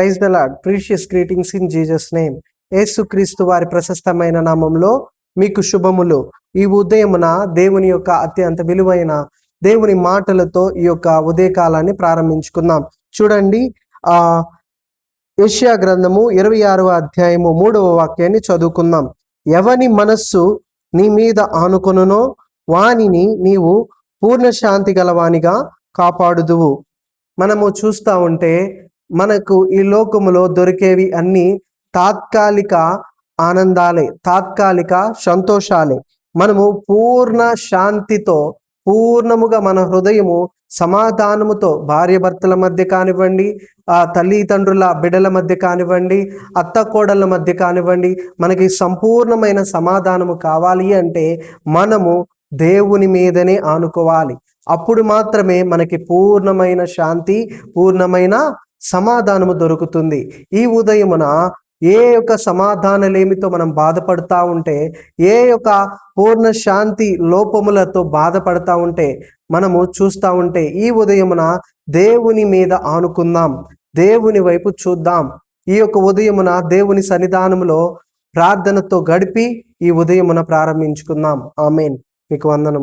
Praise the lord. Precious greetings in Jesus name. యేసుక్రీస్తు వారి ప్రశస్తమైన నామంలో మీకు శుభములు. ఈ ఉదయమున దేవుని యొక్క అత్యంత విలువైన దేవుని మాటలతో ఈ యొక్క ఉదయకాలాన్ని ప్రారంభించుకుందాం. చూడండి, యెషయా గ్రంథము 26వ అధ్యాయము 3వ వాక్యాన్ని చదువుకుందాం. ఎవని మనస్సు నీ మీద ఆనుకొనునో వానిని నీవు పూర్ణ శాంతి గలవానిగా కాపాడుదువు. మనము చూస్తూ ఉంటే మనకు ఈ లోకములో దొరికేవి అన్ని తాత్కాలిక ఆనందాలే, తాత్కాలిక సంతోషాలే. మనము పూర్ణ శాంతితో, పూర్ణముగా మన హృదయము సమాధానముతో, భార్య భర్తల మధ్య కానివ్వండి, తల్లిదండ్రుల బిడ్డల మధ్య కానివ్వండి, అత్త కోడళ్ళ మధ్య కానివ్వండి, మనకి సంపూర్ణమైన సమాధానము కావాలి అంటే మనము దేవుని మీదనే ఆనుకోవాలి. అప్పుడు మాత్రమే మనకి పూర్ణమైన శాంతి, పూర్ణమైన సమాధానము దొరుకుతుంది. ఈ ఉదయమున ఏ యొక్క సమాధానలేమితో మనం బాధపడతా ఉంటే, ఏ యొక్క పూర్ణ శాంతి లోపములతో బాధపడతా ఉంటే, మనము చూస్తూ ఉంటే ఈ ఉదయమున దేవుని మీద ఆనుకుందాం, దేవుని వైపు చూద్దాం. ఈ యొక్క ఉదయమున దేవుని సన్నిధానములో ప్రార్థనతో గడిపి ఈ ఉదయమున ప్రారంభించుకుందాం. ఆమేన్. మీకు వందనము.